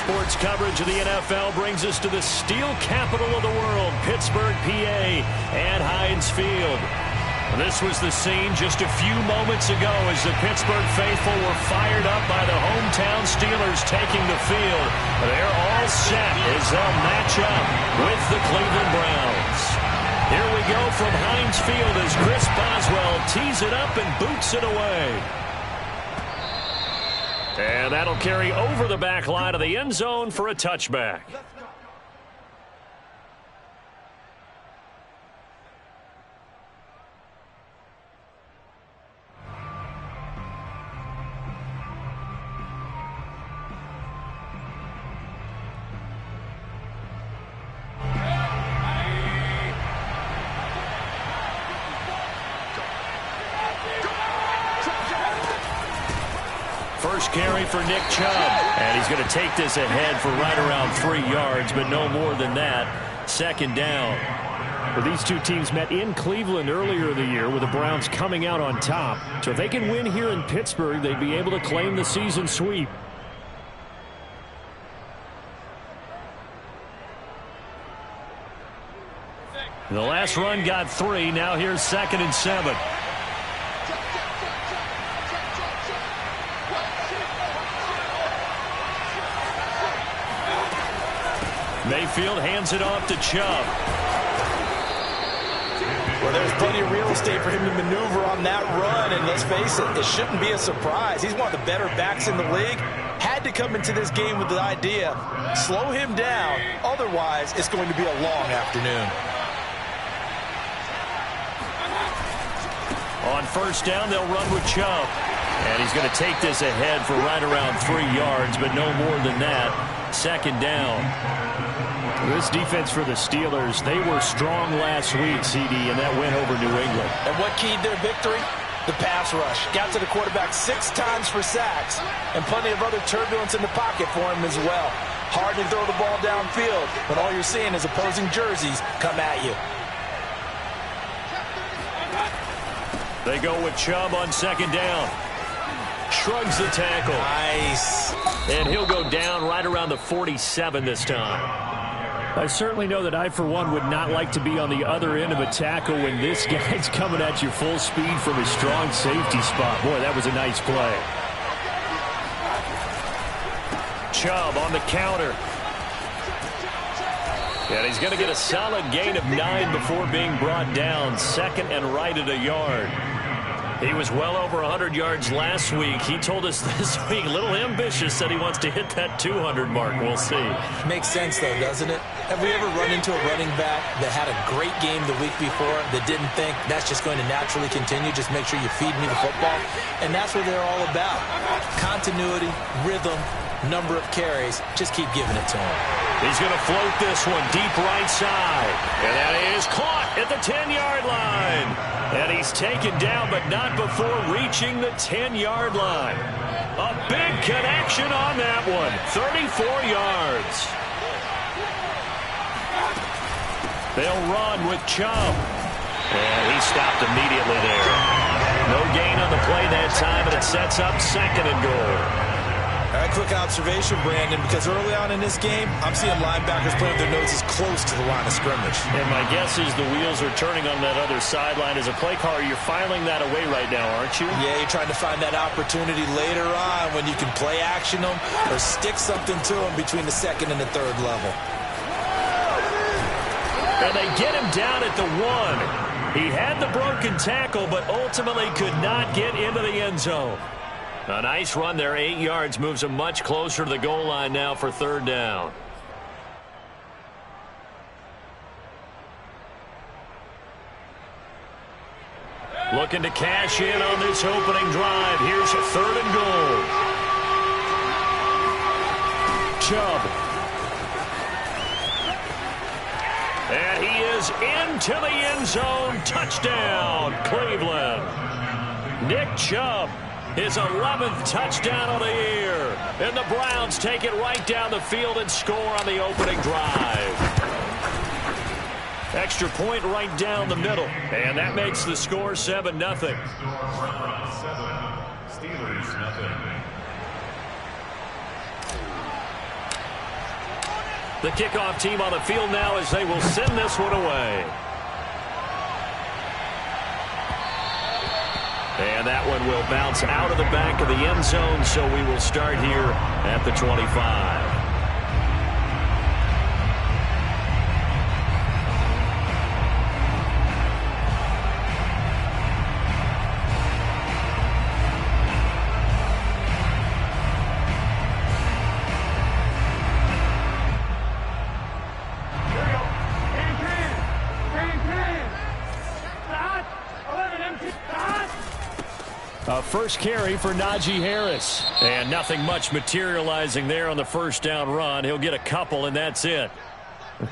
Sports coverage of the NFL brings us to the steel capital of the world, Pittsburgh, PA, and Heinz Field. This was the scene just a few moments ago as the Pittsburgh faithful were fired up by the hometown Steelers taking the field. They're all set as they'll match up with the Cleveland Browns. Here we go from Heinz Field as Chris Boswell tees it up and boots it away. And that'll carry over the back line of the end zone for a touchback. First carry for Nick Chubb. And he's going to take this ahead for right around 3 yards, but no more than that. Second down. Well, these two teams met in Cleveland earlier in the year with the Browns coming out on top. So if they can win here in Pittsburgh, they'd be able to claim the season sweep. The last run got 3. Now here's 2nd and 7. Mayfield hands it off to Chubb. Well, there's plenty of real estate for him to maneuver on that run, and let's face it, it shouldn't be a surprise. He's one of the better backs in the league. Had to come into this game with the idea, slow him down, otherwise it's going to be a long afternoon. On first down, they'll run with Chubb. And he's going to take this ahead for right around 3 yards, but no more than that. Second down. This defense for the Steelers, they were strong last week, CD, and that went over New England. And what keyed their victory? The pass rush. Got to the quarterback 6 times for sacks, and plenty of other turbulence in the pocket for him as well. Hard to throw the ball downfield, but all you're seeing is opposing jerseys come at you. They go with Chubb on second down. Shrugs the tackle. Nice. And he'll go down right around the 47 this time. I certainly know that I, for one, would not like to be on the other end of a tackle when this guy's coming at you full speed from his strong safety spot. Boy, that was a nice play. Chubb on the counter. And he's going to get a solid gain of 9 before being brought down. Second and right at a yard. He was well over 100 yards last week. He told us this week, a little ambitious, said he wants to hit that 200 mark. We'll see. Makes sense, though, doesn't it? Have we ever run into a running back that had a great game the week before that didn't think that's just going to naturally continue? Just make sure you feed me the football. And that's what they're all about. Continuity, rhythm, number of carries. Just keep giving it to him. He's going to float this one deep right side. And that is caught at the 10-yard line. And he's taken down, but not before reaching the 10-yard line. A big connection on that one. 34 yards. They'll run with Chubb. And he stopped immediately there. No gain on the play that time, and it sets up 2nd and goal. A quick observation, Brandon, because early on in this game, I'm seeing linebackers putting their noses close to the line of scrimmage. And my guess is the wheels are turning on that other sideline. As a play caller, you're filing that away right now, aren't you? Yeah, you're trying to find that opportunity later on when you can play action them or stick something to them between the 2nd and the 3rd level. And they get him down at the 1. He had the broken tackle, but ultimately could not get into the end zone. A nice run there, 8 yards, moves him much closer to the goal line now for 3rd down. Looking to cash in on this opening drive. Here's a 3rd and goal. Chubb. And he is into the end zone. Touchdown, Cleveland. Nick Chubb. His 11th touchdown of the year. And the Browns take it right down the field and score on the opening drive. Extra point right down the middle. And that makes the score 7-0. Steelers, nothing. The kickoff team on the field now as they will send this one away. And that one will bounce out of the back of the end zone, so we will start here at the 25. First carry for Najee Harris. And nothing much materializing there on the first down run. He'll get a couple, and that's it.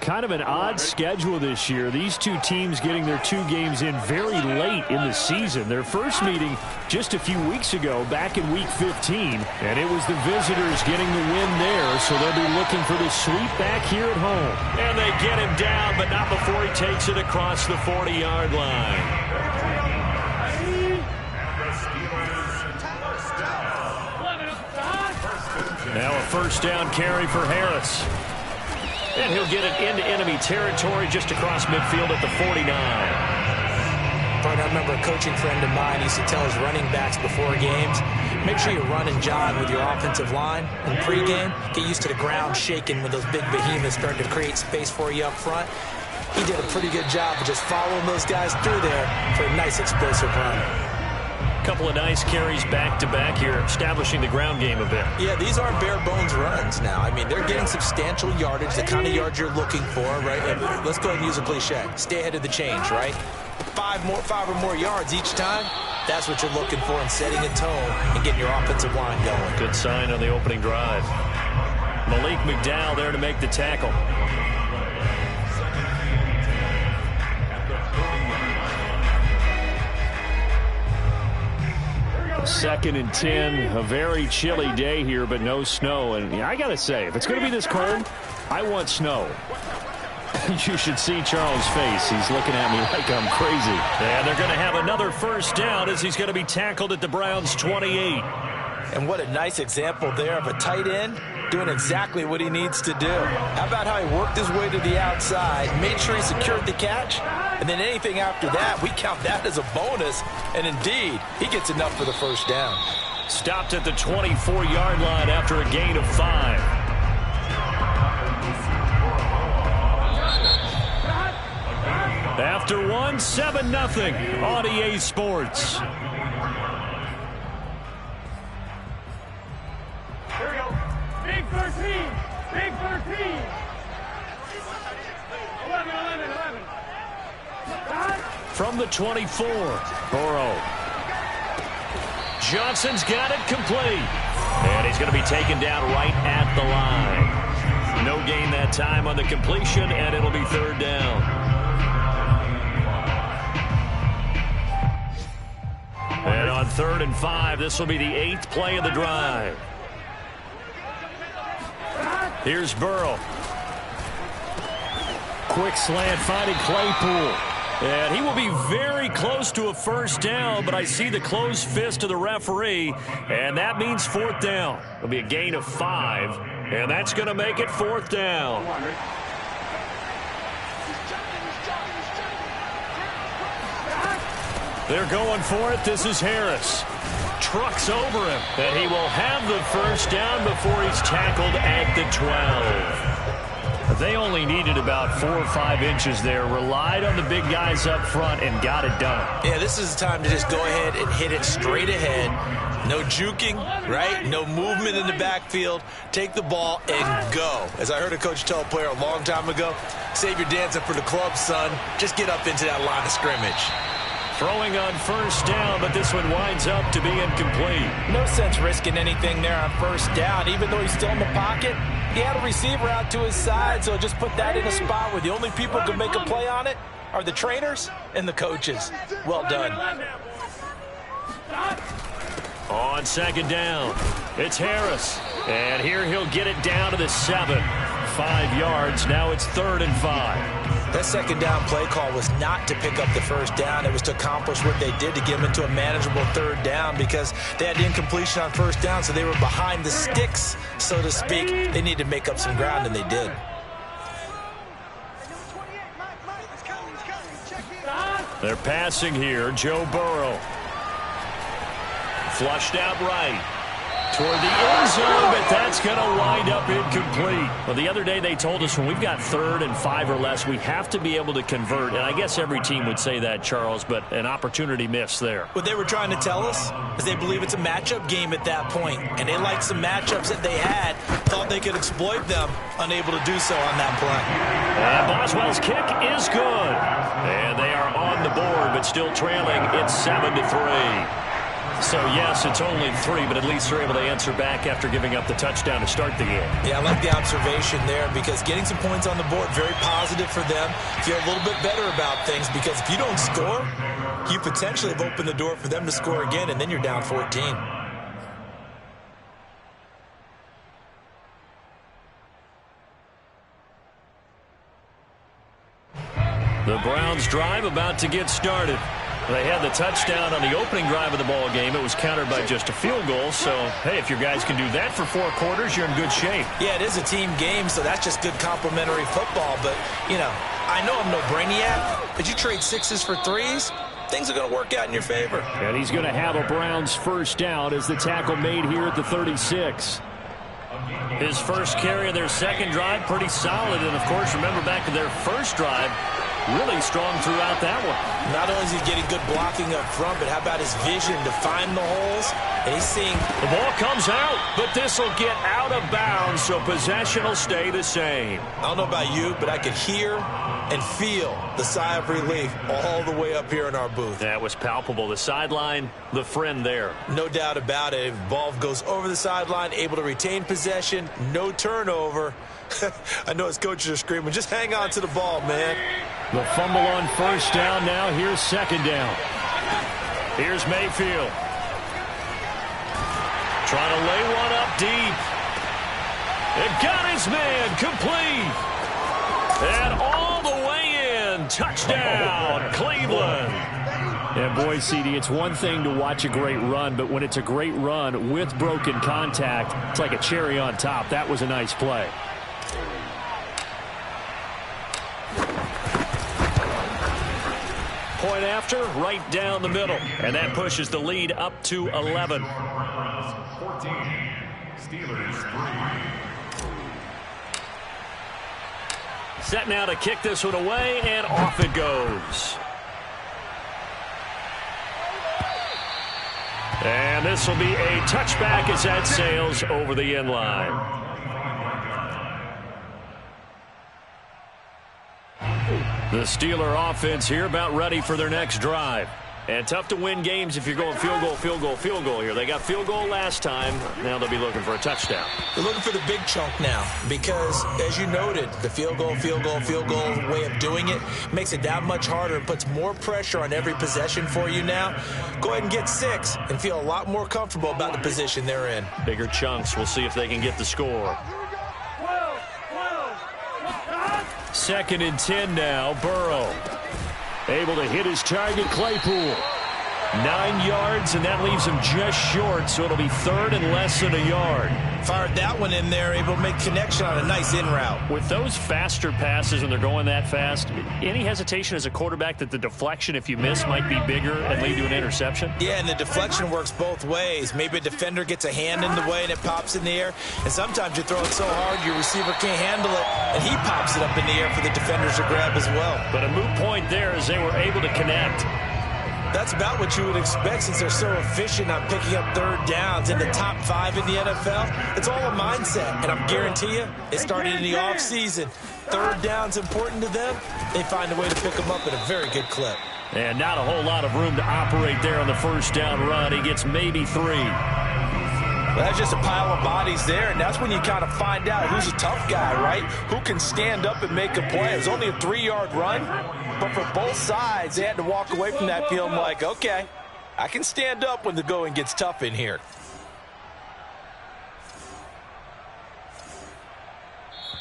Kind of an odd schedule this year. These two teams getting their 2 games in very late in the season. Their first meeting just a few weeks ago, back in Week 15. And it was the visitors getting the win there, so they'll be looking for the sweep back here at home. And they get him down, but not before he takes it across the 40-yard line. Now a first down carry for Harris. And he'll get it into enemy territory just across midfield at the 49. I remember a coaching friend of mine used to tell his running backs before games, make sure you run and jog with your offensive line in pregame. Get used to the ground shaking when those big behemoths start to create space for you up front. He did a pretty good job of just following those guys through there for a nice explosive run. Couple of nice carries back-to-back here, establishing the ground game a bit. Yeah, these aren't bare-bones runs now. I mean, they're getting substantial yardage, the kind of yards you're looking for, right? And let's go ahead and use a cliche. Stay ahead of the change, right? 5 or more yards each time, that's what you're looking for in setting a tone and getting your offensive line going. Good sign on the opening drive. Malik McDowell there to make the tackle. Second and 10, a very chilly day here, but no snow. And I got to say, if it's going to be this cold, I want snow. You should see Charles' face. He's looking at me like I'm crazy. And they're going to have another first down as he's going to be tackled at the Browns' 28. And what a nice example there of a tight end doing exactly what he needs to do. How about how he worked his way to the outside, made sure he secured the catch, and then anything after that, we count that as a bonus. And indeed, he gets enough for the first down. Stopped at the 24-yard line after a gain of 5. After 1, 7-0 on EA Sports. Here we go. Big 13. Big 13. 11. From the 24, Burrow. Johnson's got it complete. And he's going to be taken down right at the line. No gain that time on the completion, and it'll be third down. And on 3rd and 5, this will be the 8th play of the drive. Here's Burrow. Quick slant finding Claypool. And he will be very close to a first down, but I see the closed fist of the referee, and that means 4th down. It'll be a gain of 5, and that's going to make it 4th down. They're going for it. This is Harris. Trucks over him, and he will have the first down before he's tackled at the 12. They only needed about 4 or 5 inches there, relied on the big guys up front, and got it done. Yeah, this is the time to just go ahead and hit it straight ahead. No juking, right? No movement in the backfield. Take the ball and go. As I heard a coach tell a player a long time ago, save your dancing for the club, son. Just get up into that line of scrimmage. Throwing on first down, but this one winds up to be incomplete. No sense risking anything there on first down, even though he's still in the pocket. He had a receiver out to his side, so just put that in a spot where the only people who can make a play on it are the trainers and the coaches. Well done. On 2nd down, it's Harris. And here he'll get it down to the 7. 5 yards. Now it's 3rd and 5. That 2nd down play call was not to pick up the first down. It was to accomplish what they did to get them into a manageable 3rd down because they had incompletion on first down, so they were behind the sticks, so to speak. They needed to make up some ground, and they did. They're passing here. Joe Burrow. Flushed out right. Toward the end zone, but that's going to wind up incomplete. Well, the other day they told us when we've got 3rd and 5 or less, we have to be able to convert. And I guess every team would say that, Charles, but an opportunity missed there. What they were trying to tell us is they believe it's a matchup game at that point, and they liked some matchups that they had, thought they could exploit them, unable to do so on that play. And Boswell's kick is good. And they are on the board, but still trailing. It's 7-3. So, yes, it's only 3, but at least they're able to answer back after giving up the touchdown to start the game. Yeah, I like the observation there because getting some points on the board, very positive for them. Feel a little bit better about things because if you don't score, you potentially have opened the door for them to score again, and then you're down 14. The Browns drive about to get started. They had the touchdown on the opening drive of the ball game. It was countered by just a field goal. So, hey, if your guys can do that for 4 quarters, you're in good shape. Yeah, it is a team game, so that's just good complementary football. But, you know, I know I'm no brainiac, but you trade 6s for 3s, things are going to work out in your favor. And he's going to have a Browns first down as the tackle made here at the 36. His first carry of their second drive, pretty solid. And, of course, remember back to their first drive, really strong throughout that one. Not only is he getting good blocking up front, but how about his vision to find the holes? And he's seeing... The ball comes out, but this will get out of bounds, so possession will stay the same. I don't know about you, but I could hear and feel the sigh of relief all the way up here in our booth. That was palpable. The sideline, the friend there. No doubt about it. If the ball goes over the sideline, able to retain possession, no turnover. I know his coaches are screaming, just hang on to the ball, man. The fumble on first down. Now here's second down. Here's Mayfield. Trying to lay one up deep. It got his man complete. And all the way in. Touchdown, Cleveland. And boy, CD, it's one thing to watch a great run, but when it's a great run with broken contact, it's like a cherry on top. That was a nice play. Point after, right down the middle. And that pushes the lead up to 11. 14, Steelers 3. Set now to kick this one away, and off it goes. And this will be a touchback as that sails over the end line. The Steeler offense here about ready for their next drive. And tough to win games if you're going field goal, field goal, field goal here. They got field goal last time. Now they'll be looking for a touchdown. They're looking for the big chunk now because, as you noted, the field goal way of doing it makes it that much harder and puts more pressure on every possession for you now. Go ahead and get 6 and feel a lot more comfortable about the position they're in. Bigger chunks. We'll see if they can get the score. 2nd and 10 now. Burrow able to hit his target, Claypool. 9 yards, and that leaves him just short, so it'll be 3rd and less than a yard. Fired that one in there, able to make connection on a nice in route. With those faster passes and they're going that fast, any hesitation as a quarterback that the deflection, if you miss, might be bigger and lead to an interception? Yeah, and the deflection works both ways. Maybe a defender gets a hand in the way and it pops in the air, and sometimes you throw it so hard your receiver can't handle it, and he pops it up in the air for the defenders to grab as well. But a moot point there as they were able to connect. That's about what you would expect since they're so efficient on picking up 3rd downs in the top 5 in the NFL. It's all a mindset, and I guarantee you, it started in the offseason. 3rd down's important to them. They find a way to pick them up at a very good clip. And not a whole lot of room to operate there on the first down run. He gets maybe 3. Well, that's just a pile of bodies there, and that's when you kind of find out who's a tough guy, right? Who can stand up and make a play. It was only a 3-yard run, but for both sides, they had to walk away from that feeling like, okay, I can stand up when the going gets tough in here.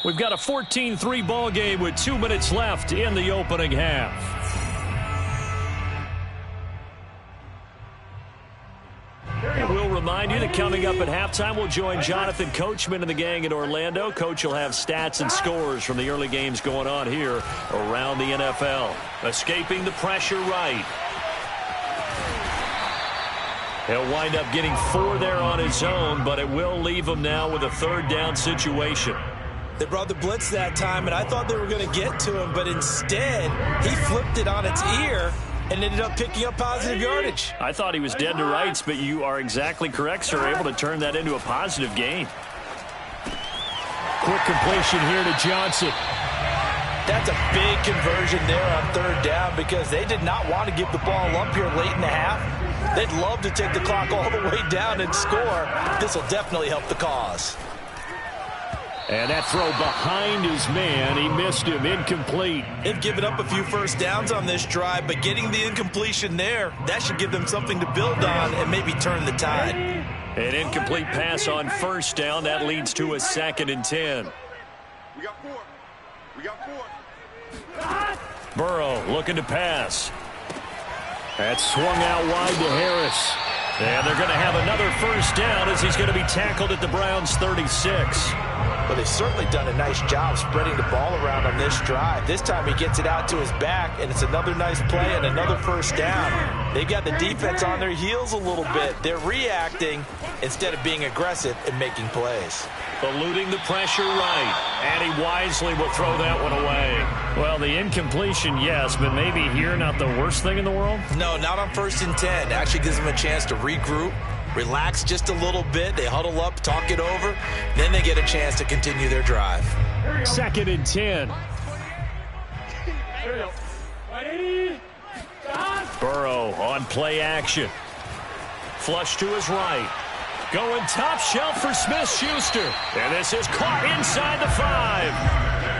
We've got a 14-3 ball game with 2 minutes left in the opening half. And we'll remind remind you that coming up at halftime, we'll join Jonathan Coachman and the gang in Orlando. Coach will have stats and scores from the early games going on here around the NFL. Escaping the pressure right. He'll wind up getting 4 there on his own, but it will leave him now with a 3rd down situation. They brought the blitz that time, and I thought they were going to get to him, but instead, he flipped it on its ear and ended up picking up positive yardage. I thought he was dead to rights, but you are exactly correct, sir. Able to turn that into a positive gain. Quick completion here to Johnson. That's a big conversion there on 3rd down because they did not want to give the ball up here late in the half. They'd love to take the clock all the way down and score. This will definitely help the cause. And that throw behind his man, he missed him, incomplete. They've given up a few first downs on this drive, but getting the incompletion there, that should give them something to build on and maybe turn the tide. An incomplete pass on 1st down, that leads to a 2nd and 10. We got 4. We got 4. Burrow looking to pass. That's swung out wide to Harris. And they're going to have another 1st down as he's going to be tackled at the Browns' 36. Well, they've certainly done a nice job spreading the ball around on this drive. This time he gets it out to his back, and it's another nice play and another 1st down. They've got the defense on their heels a little bit. They're reacting instead of being aggressive and making plays. Eluding the pressure right, and he wisely will throw that one away. Well, the incompletion, yes, but maybe here not the worst thing in the world? No, not on 1st and 10. It actually gives them a chance to regroup, relax just a little bit. They huddle up, talk it over. Then they get a chance to continue their drive. 2nd and 10. Burrow on play action. Flush to his right. Going top shelf for Smith-Schuster. And this is caught inside the 5.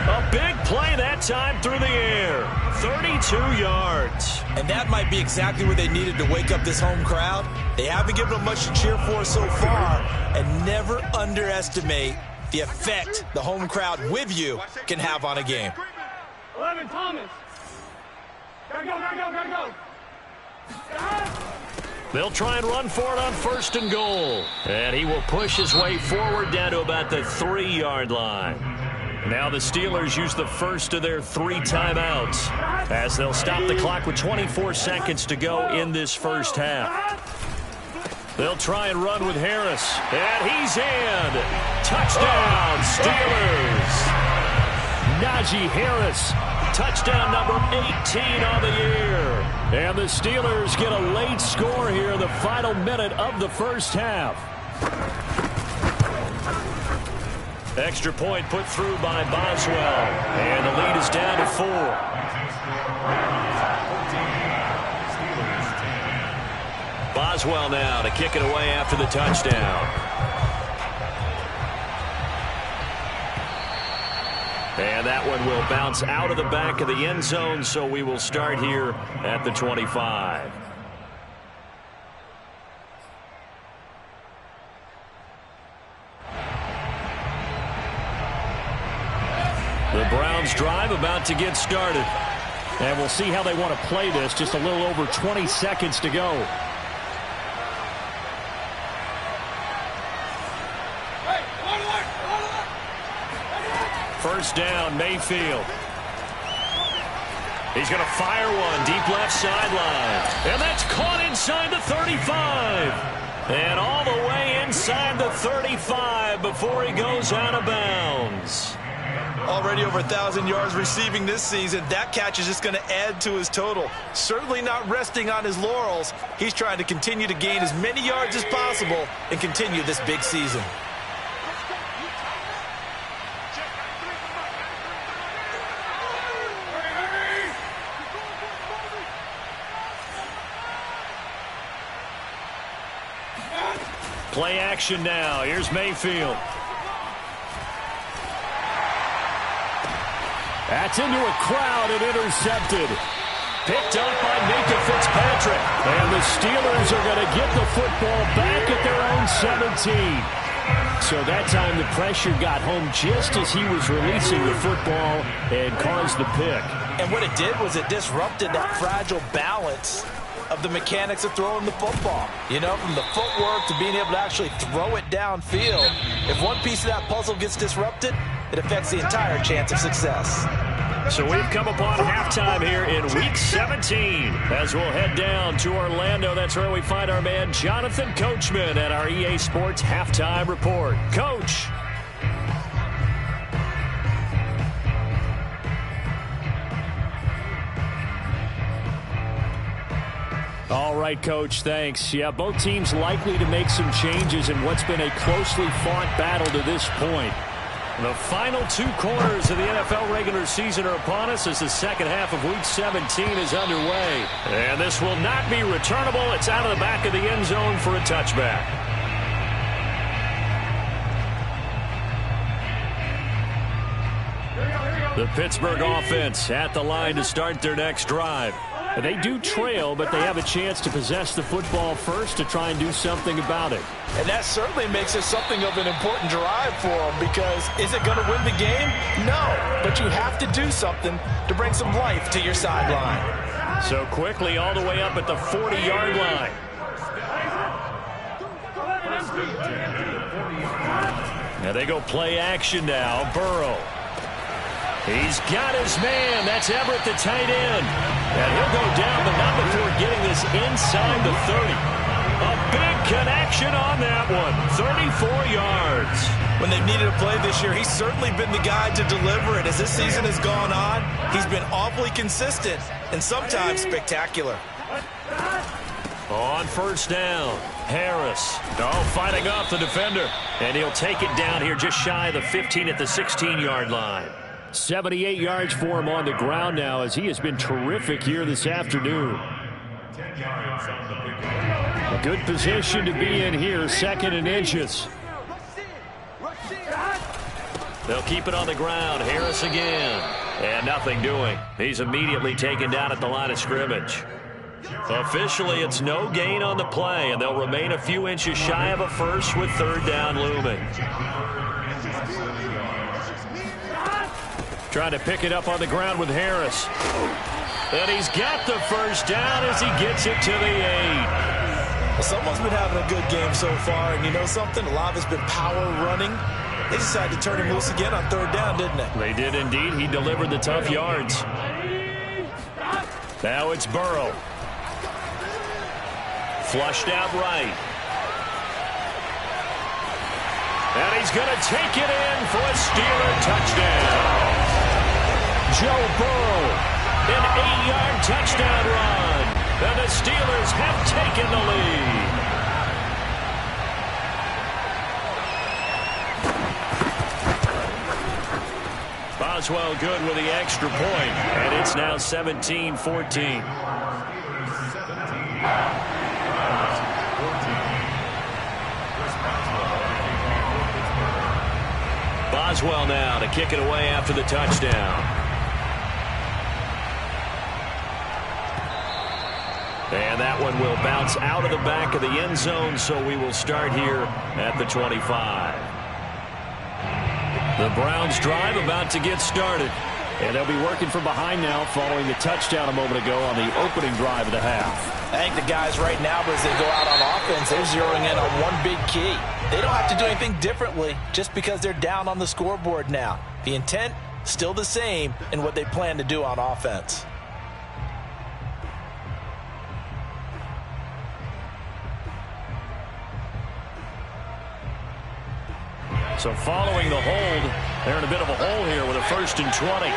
A big play that time through the air. 32 yards. And that might be exactly what they needed to wake up this home crowd. They haven't given them much to cheer for so far. And never underestimate the effect the home crowd with you can have on a game. 11, Thomas. Gotta go, gotta go, gotta go. They'll try and run for it on 1st and goal. And he will push his way forward down to about the 3-yard line. Now the Steelers use the first of their 3 timeouts as they'll stop the clock with 24 seconds to go in this 1st half. They'll try and run with Harris. And he's in. Touchdown, Steelers. Najee Harris. Touchdown number 18 on the year. And the Steelers get a late score here in the final minute of the 1st half. Extra point put through by Boswell. And the lead is down to 4. Boswell now to kick it away after the touchdown. And that one will bounce out of the back of the end zone, so we will start here at the 25. The Browns drive about to get started. And we'll see how they want to play this. Just a little over 20 seconds to go. First down, Mayfield. He's going to fire one deep left sideline. And that's caught inside the 35. And all the way inside the 35 before he goes out of bounds. Already over 1,000 yards receiving this season. That catch is just going to add to his total. Certainly not resting on his laurels. He's trying to continue to gain as many yards as possible and continue this big season. Play action now. Here's Mayfield. That's into a crowd and intercepted. Picked up by Minkah Fitzpatrick. And the Steelers are going to get the football back at their own 17. So that time the pressure got home just as he was releasing the football and caused the pick. And what it did was it disrupted that fragile balance of the mechanics of throwing the football. You know, from the footwork to being able to actually throw it downfield. If one piece of that puzzle gets disrupted, it affects the entire chance of success. So we've come upon halftime here in Week 17 as we'll head down to Orlando. That's where we find our man Jonathan Coachman at our EA Sports Halftime Report. Coach. All right, Coach, thanks. Yeah, both teams likely to make some changes in what's been a closely fought battle to this point. The final 2 quarters of the NFL regular season are upon us as the second half of Week 17 is underway. And this will not be returnable. It's out of the back of the end zone for a touchback. The Pittsburgh offense at the line to start their next drive. They do trail, but they have a chance to possess the football first to try and do something about it. And that certainly makes it something of an important drive for them, because is it going to win the game? No, but you have to do something to bring some life to your sideline. So quickly all the way up at the 40-yard line. Now they go play action now. Burrow. He's got his man. That's Everett, the tight end. And he'll go down, but not before getting this inside the 30. A big connection on that one. 34 yards. When they've needed a play this year, he's certainly been the guy to deliver it. As this season has gone on, he's been awfully consistent and sometimes spectacular. On first down, Harris. Fighting off the defender. And he'll take it down here just shy of the 15 at the 16-yard line. 78 yards for him on the ground now, as he has been terrific here this afternoon. A good position to be in here, 2nd and inches. They'll keep it on the ground. Harris again. And nothing doing. He's immediately taken down at the line of scrimmage. Officially, it's no gain on the play, and they'll remain a few inches shy of a first with 3rd down looming. Trying to pick it up on the ground with Harris. And he's got the first down as he gets it to the 8. Well, someone's been having a good game so far, and you know something? A lot of it's been power running. They decided to turn him loose again on 3rd down, didn't they? They did indeed. He delivered the tough yards. Now it's Burrow. Flushed out right. And he's going to take it in for a Steeler touchdown. Joe Burrow, an 8-yard touchdown run. And the Steelers have taken the lead. Boswell good with the extra point, and it's now 17-14. Boswell now to kick it away after the touchdown. And that one will bounce out of the back of the end zone, so we will start here at the 25. The Browns drive about to get started. And they'll be working from behind now following the touchdown a moment ago on the opening drive of the half. I think the guys right now, as they go out on offense, they're zeroing in on one big key. They don't have to do anything differently just because they're down on the scoreboard now. The intent, still the same in what they plan to do on offense. So following the hold, they're in a bit of a hole here with a 1st and 20.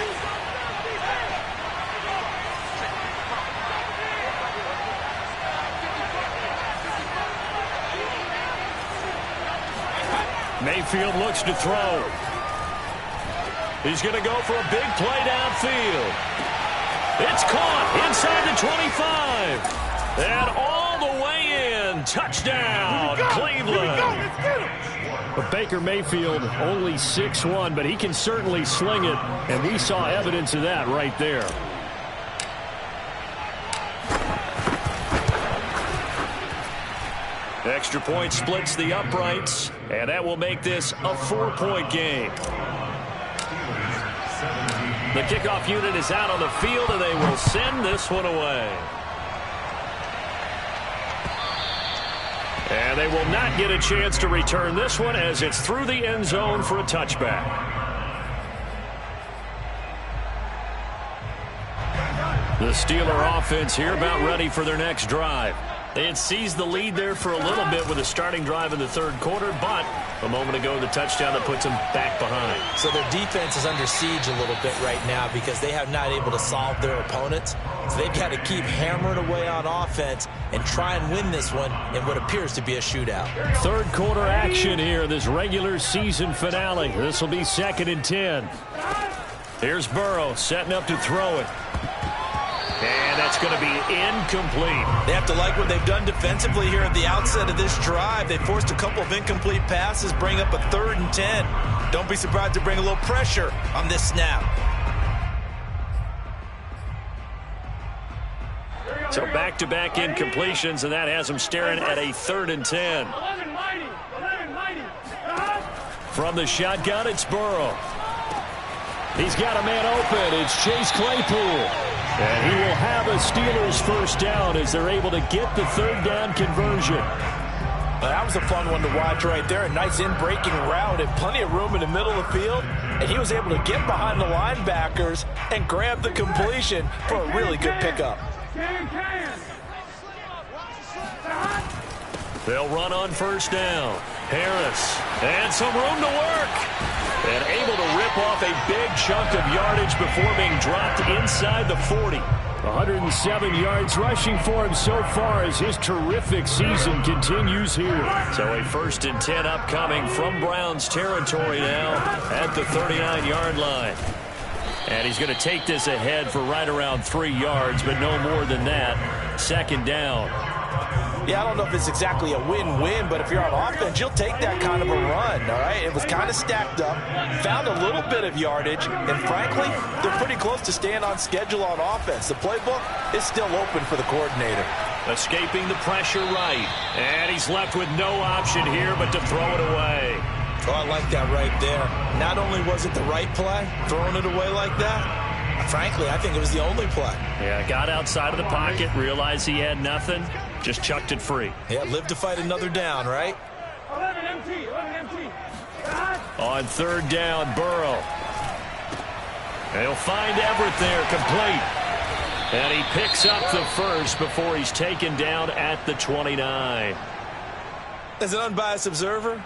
Mayfield looks to throw. He's going to go for a big play downfield. It's caught inside the 25. And all the way in. Touchdown, Cleveland. But Baker Mayfield only 6'1", but he can certainly sling it, and we saw evidence of that right there. Extra point splits the uprights, and that will make this a 4-point game. The kickoff unit is out on the field, and they will send this one away. And they will not get a chance to return this one as it's through the end zone for a touchback. The Steeler offense here about ready for their next drive. They had seized the lead there for a little bit with a starting drive in the third quarter, but a moment ago the touchdown that puts them back behind. So their defense is under siege a little bit right now because they have not able to solve their opponents. So they've got to keep hammering away on offense and try and win this one in what appears to be a shootout. Third quarter action here, this regular season finale. This will be 2nd and 10. Here's Burrow setting up to throw it. And that's going to be incomplete. They have to like what they've done defensively here at the outset of this drive. They forced a couple of incomplete passes, bring up a 3rd and 10. Don't be surprised to bring a little pressure on this snap. So back-to-back incompletions, and that has them staring at a 3rd and 10. From the shotgun, it's Burrow. He's got a man open. It's Chase Claypool. And he will have a Steelers first down as they're able to get the 3rd down conversion. That was a fun one to watch right there. A nice in-breaking route and plenty of room in the middle of the field. And he was able to get behind the linebackers and grab the completion for a really good pickup. They'll run on first down. Harris. And some room to work. And able to rip off a big chunk of yardage before being dropped inside the 40. 107 yards rushing for him so far as his terrific season continues here. So a 1st and 10 upcoming from Browns territory now at the 39-yard line. And he's going to take this ahead for right around 3 yards, but no more than that. 2nd down. Yeah, I don't know if it's exactly a win-win, but if you're on offense, you'll take that kind of a run, all right? It was kind of stacked up, found a little bit of yardage, and frankly, they're pretty close to staying on schedule on offense. The playbook is still open for the coordinator. Escaping the pressure right, and he's left with no option here but to throw it away. Oh, I like that right there. Not only was it the right play, throwing it away like that, frankly, I think it was the only play. Yeah, got outside of the pocket, realized he had nothing, just chucked it free. Yeah, live to fight another down, right? 11 MT. On 3rd down, Burrow. And he'll find Everett there, complete. And he picks up the first before he's taken down at the 29. As an unbiased observer,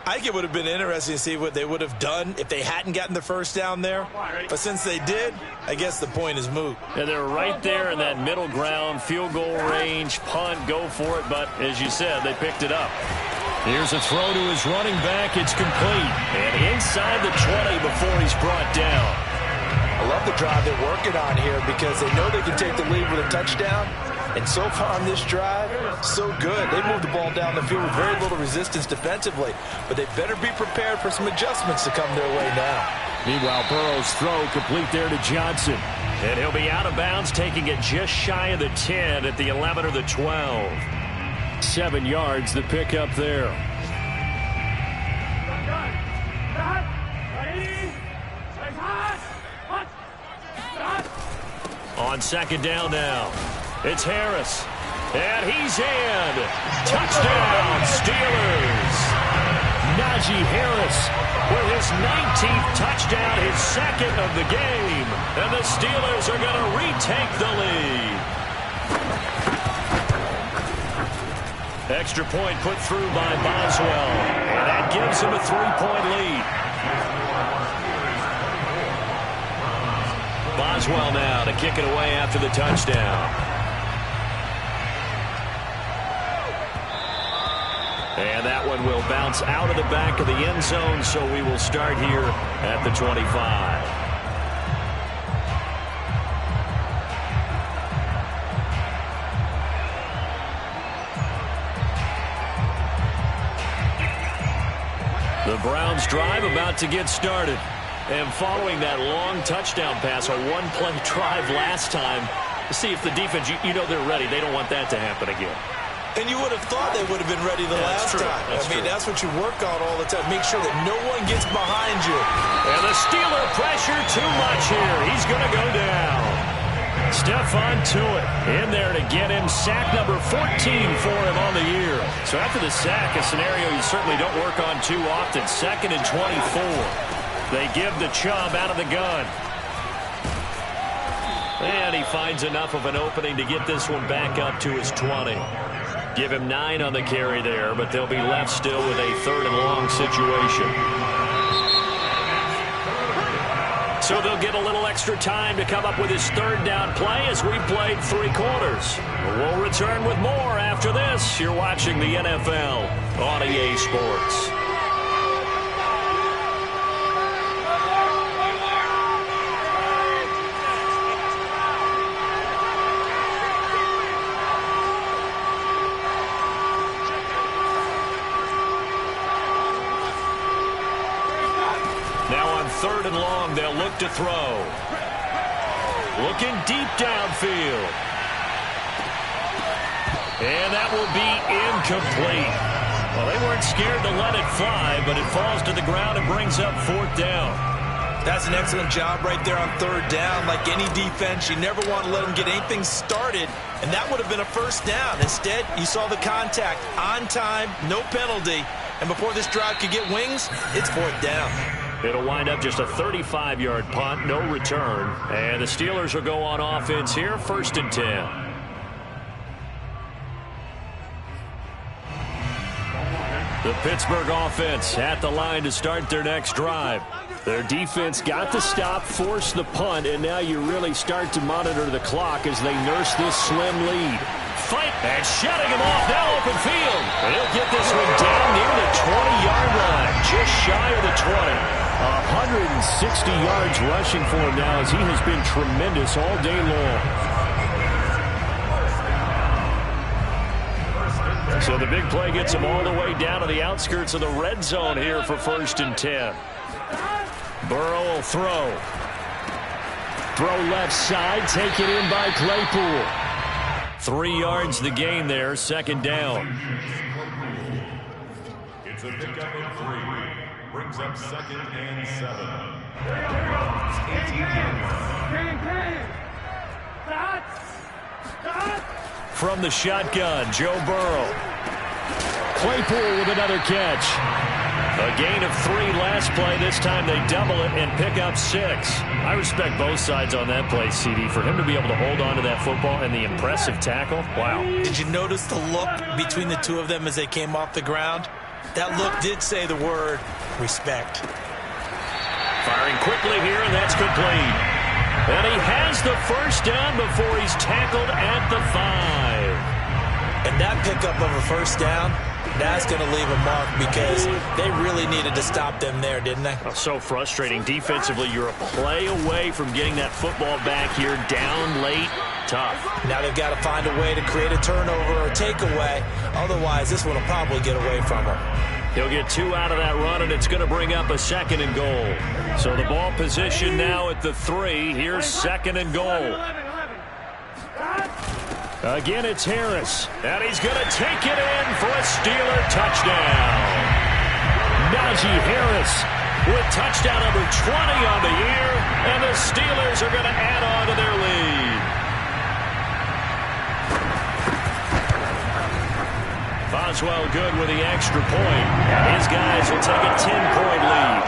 I think it would have been interesting to see what they would have done if they hadn't gotten the first down there. But since they did, I guess the point is moot. Yeah, they're right there in that middle ground, field goal range, punt, go for it. But as you said, they picked it up. Here's a throw to his running back. It's complete. And inside the 20 before he's brought down. I love the drive they're working on here because they know they can take the lead with a touchdown. And so far on this drive, so good. They moved the ball down the field with very little resistance defensively. But they better be prepared for some adjustments to come their way now. Meanwhile, Burrow's throw complete there to Johnson. And he'll be out of bounds, taking it just shy of the 10 at the 11 or the 12. 7 yards, the pickup there. On 2nd down now. It's Harris. And he's in. Touchdown, Steelers. Najee Harris with his 19th touchdown, his 2nd of the game. And the Steelers are going to retake the lead. Extra point put through by Boswell. And that gives him a 3-point lead. Boswell now to kick it away after the touchdown. And that one will bounce out of the back of the end zone, so we will start here at the 25. The Browns drive about to get started. And following that long touchdown pass, a one-play drive last time, to see if the defense, you know they're ready. They don't want that to happen again. And you would have thought they would have been ready the last time. That's what you work on all the time. Make sure that no one gets behind you. And the Steeler pressure too much here. He's going to go down. Stephon Tuitt in there to get him. Sack number 14 for him on the year. So after the sack, a scenario you certainly don't work on too often. 2nd and 24. They give the Chubb out of the gun. And he finds enough of an opening to get this one back up to his 20. Give him 9 on the carry there, but they'll be left still with a 3rd and long situation. So they'll get a little extra time to come up with his 3rd down play as we played 3 quarters. We'll return with more after this. You're watching the NFL on EA Sports. Now on 3rd and long, they'll look to throw. Looking deep downfield. And that will be incomplete. Well, they weren't scared to let it fly, but it falls to the ground and brings up 4th down. That's an excellent job right there on 3rd down. Like any defense, you never want to let them get anything started, and that would have been a 1st down. Instead, you saw the contact on time, no penalty, and before this drive could get wings, it's 4th down. It'll wind up just a 35-yard punt, no return. And the Steelers will go on offense here, 1st and 10. The Pittsburgh offense at the line to start their next drive. Their defense got the stop, forced the punt, and now you really start to monitor the clock as they nurse this slim lead. Fight and shutting him off now open field. And he'll get this one down near the 20-yard line, just shy of the 20. 160 yards rushing for him now as he has been tremendous all day long. So the big play gets him all the way down to the outskirts of the red zone here for 1st and 10. Burrow will throw. Throw left side, taken in by Claypool. 3 yards the gain there, 2nd down. It's a pickup of 3. Brings up 2nd and 7. 18 yards. From the shotgun, Joe Burrow. Claypool with another catch. A gain of 3 last play. This time they double it and pick up 6. I respect both sides on that play, CD. For him to be able to hold on to that football and the impressive tackle, wow. Did you notice the look between the two of them as they came off the ground? That look did say the word respect. Firing quickly here, and that's complete. And he has the 1st down before he's tackled at the 5. And that pickup of a 1st down, that's going to leave a mark because they really needed to stop them there, didn't they? So frustrating. Defensively, you're a play away from getting that football back here down late. Tough. Now they've got to find a way to create a turnover or takeaway. Otherwise, this one will probably get away from them. He'll get 2 out of that run, and it's going to bring up a 2nd and goal. So the ball position now at the 3. Here's 2nd and goal. Again, it's Harris. And he's going to take it in for a Steeler touchdown. Najee Harris with touchdown number 20 on the year, and the Steelers are going to add on to their lead. Boswell good with the extra point. And his guys will take a 10-point lead.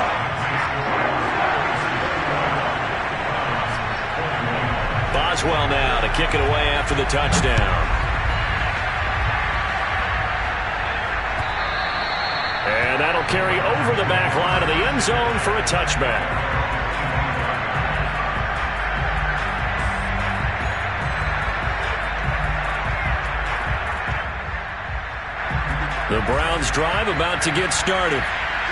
Boswell now to kick it away after the touchdown. And that'll carry over the back line of the end zone for a touchback. The Browns drive about to get started.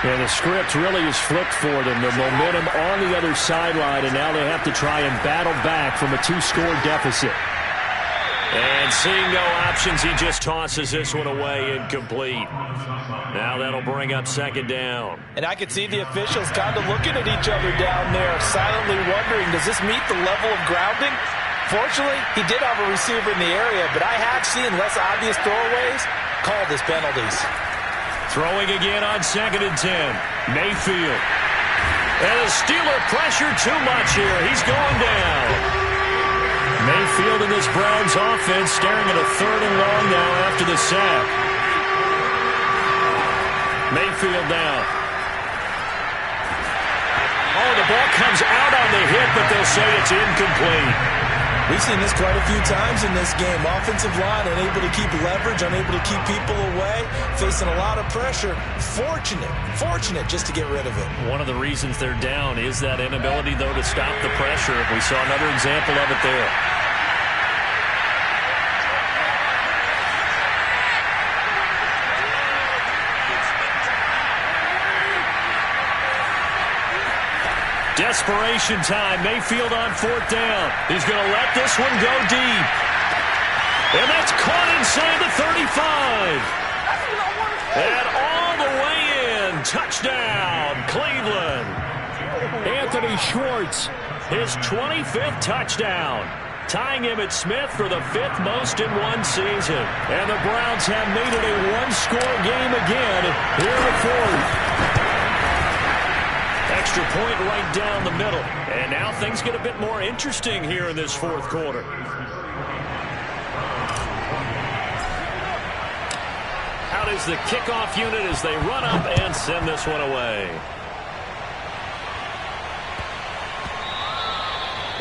And the script really is flipped for them. The momentum on the other sideline, and now they have to try and battle back from a 2-score deficit. And seeing no options, he just tosses this one away incomplete. Now that'll bring up 2nd down. And I could see the officials kind of looking at each other down there, silently wondering, does this meet the level of grounding? Fortunately, he did have a receiver in the area, but I have seen less obvious throwaways called as penalties. Throwing again on 2nd and 10. Mayfield. And the Steeler pressure too much here. He's going down. Mayfield and this Browns offense staring at a 3rd and long now after the sack. Mayfield now. Oh, the ball comes out on the hit, but they'll say it's incomplete. We've seen this quite a few times in this game. Offensive line unable to keep leverage, unable to keep people away, facing a lot of pressure. Fortunate just to get rid of it. One of the reasons they're down is that inability, though, to stop the pressure. We saw another example of it there. Desperation time. Mayfield on 4th down. He's going to let this one go deep. And that's caught inside the 35. And all the way in. Touchdown, Cleveland. Anthony Schwartz, his 25th touchdown, tying Emmitt Smith for the 5th most in one season. And the Browns have made it a one-score game again here in the 4th. Extra point right down the middle. And now things get a bit more interesting here in this 4th quarter. Out is the kickoff unit as they run up and send this one away.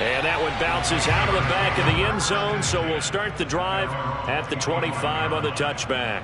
And that one bounces out of the back of the end zone, so we'll start the drive at the 25 on the touchback.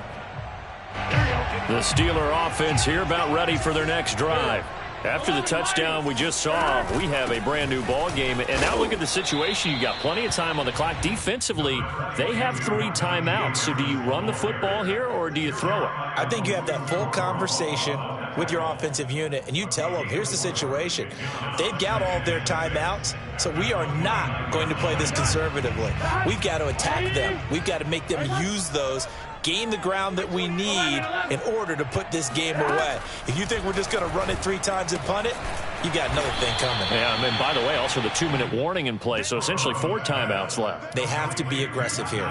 The Steeler offense here about ready for their next drive. After the touchdown we just saw, we have a brand new ball game. And now look at the situation. You got plenty of time on the clock. Defensively, they have 3 timeouts. So do you run the football here or do you throw it? I think you have that full conversation with your offensive unit, and you tell them, here's the situation. They've got all their timeouts, so we are not going to play this conservatively. We've got to attack them. We've got to make them use those, gain the ground that we need in order to put this game away. If you think we're just going to run it 3 times and punt it, you got another thing coming. Yeah, and by the way, also the 2-minute warning in play, so essentially 4 timeouts left. They have to be aggressive here.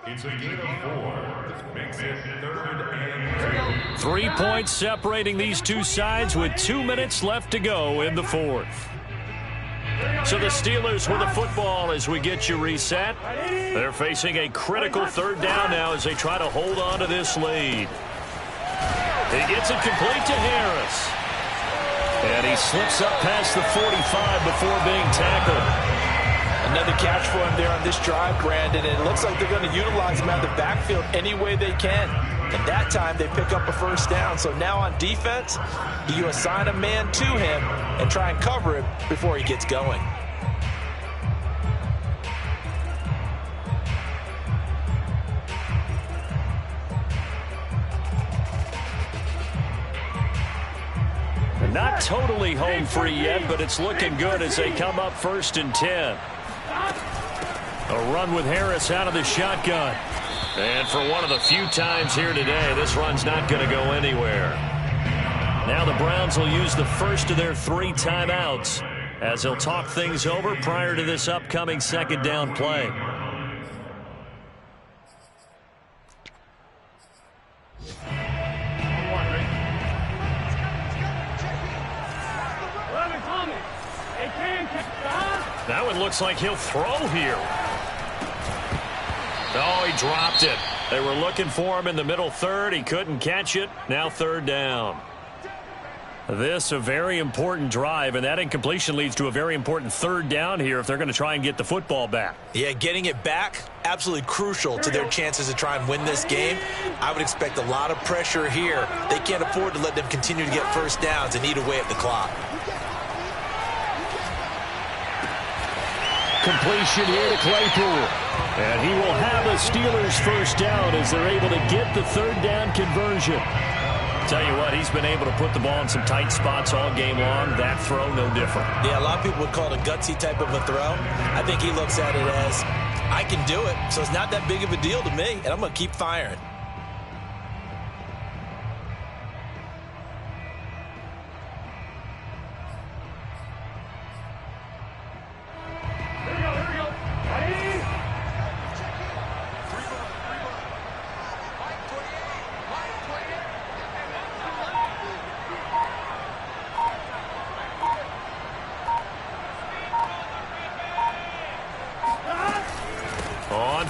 It's a gain of 4. Makes it 3rd and 2. 3 points separating these two sides with 2 minutes left to go in the 4th. So the Steelers with the football as we get you reset. They're facing a critical 3rd down now as they try to hold on to this lead. He gets it complete to Harris. And he slips up past the 45 before being tackled. Another catch for him there on this drive, Brandon, and it looks like they're going to utilize him out of the backfield any way they can. And that time they pick up a 1st down. So now on defense, you assign a man to him and try and cover him before he gets going. Not totally home free yet, but it's looking good as they come up 1st and 10. A run with Harris out of the shotgun. And for one of the few times here today, this run's not going to go anywhere. Now the Browns will use the first of their 3 timeouts as they'll talk things over prior to this upcoming 2nd down play. That one looks like he'll throw here. Oh, he dropped it. They were looking for him in the middle 3rd. He couldn't catch it. Now 3rd down. This a very important drive, and that incompletion leads to a very important 3rd down here if they're going to try and get the football back. Yeah, getting it back, absolutely crucial to their chances to try and win this game. I would expect a lot of pressure here. They can't afford to let them continue to get 1st downs and eat away at the clock. Completion here to Claypool. And he will have a Steelers 1st down as they're able to get the 3rd down conversion. Tell you what, he's been able to put the ball in some tight spots all game long. That throw, no different. Yeah, a lot of people would call it a gutsy type of a throw. I think he looks at it as, I can do it, so it's not that big of a deal to me, and I'm going to keep firing.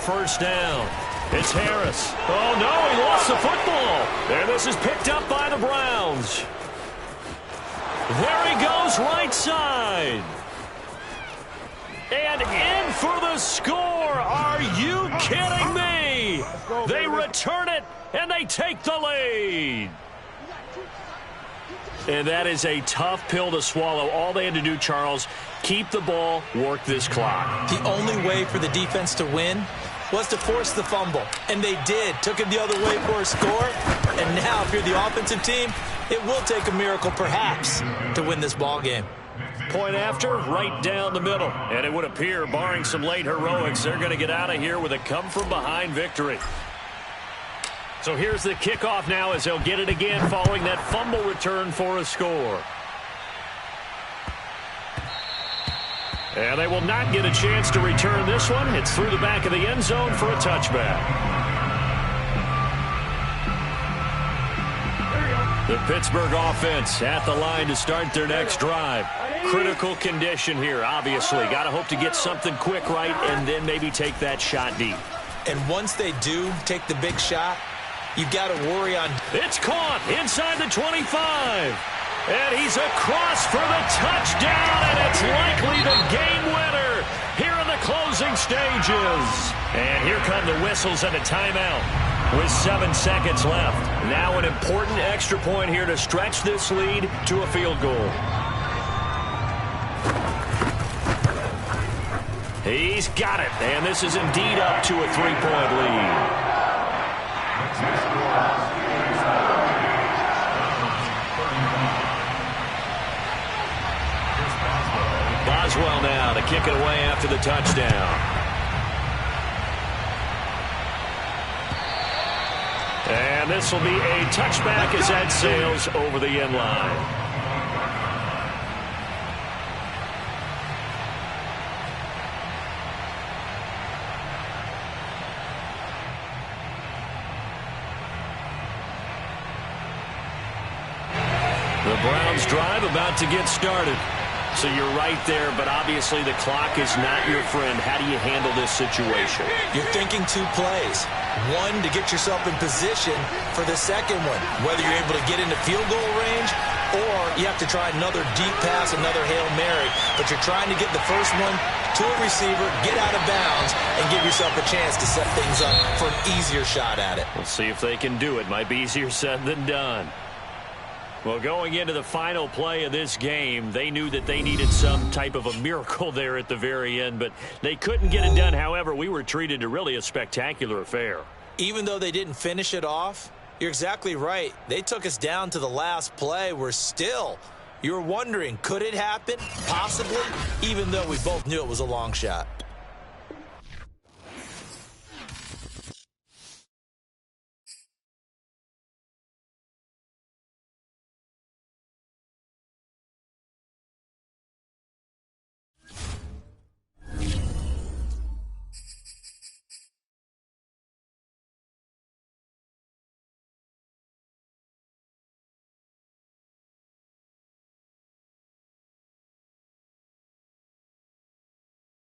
first down. It's Harris. Oh, no, he lost the football. And this is picked up by the Browns. There he goes, right side. And in for the score. Are you kidding me? They return it, and they take the lead. And that is a tough pill to swallow. All they had to do, Charles, keep the ball, work this clock. The only way for the defense to win was to force the fumble. And they did. Took it the other way for a score. And now, if you're the offensive team, it will take a miracle, perhaps, to win this ball game. Point after, right down the middle. And it would appear, barring some late heroics, they're going to get out of here with a come-from-behind victory. So here's the kickoff now as they'll get it again following that fumble return for a score. And they will not get a chance to return this one. It's through the back of the end zone for a touchback. The Pittsburgh offense at the line to start their next drive. Critical condition here, obviously. Got to hope to get something quick right and then maybe take that shot deep. And once they do take the big shot, you've got to worry on... It's caught inside the 25. And he's across for the touchdown, and it's likely the game winner here in the closing stages. And here come the whistles and a timeout with 7 seconds left. Now an important extra point here to stretch this lead to a field goal. He's got it, and this is indeed up to a 3-point lead. Boswell now to kick it away after the touchdown. And this will be a touchback as that sails over the end line. The Browns drive about to get started. So you're right there, but obviously the clock is not your friend. How do you handle this situation? You're thinking 2 plays. One, to get yourself in position for the second one, whether you're able to get into field goal range or you have to try another deep pass, another Hail Mary, but you're trying to get the first one to a receiver, get out of bounds, and give yourself a chance to set things up for an easier shot at it. We'll see if they can do it. Might be easier said than done. Well, going into the final play of this game, they knew that they needed some type of a miracle there at the very end, but they couldn't get it done. However, we were treated to really a spectacular affair. Even though they didn't finish it off, you're exactly right. They took us down to the last play. We're still, you're wondering, could it happen? Possibly, even though we both knew it was a long shot.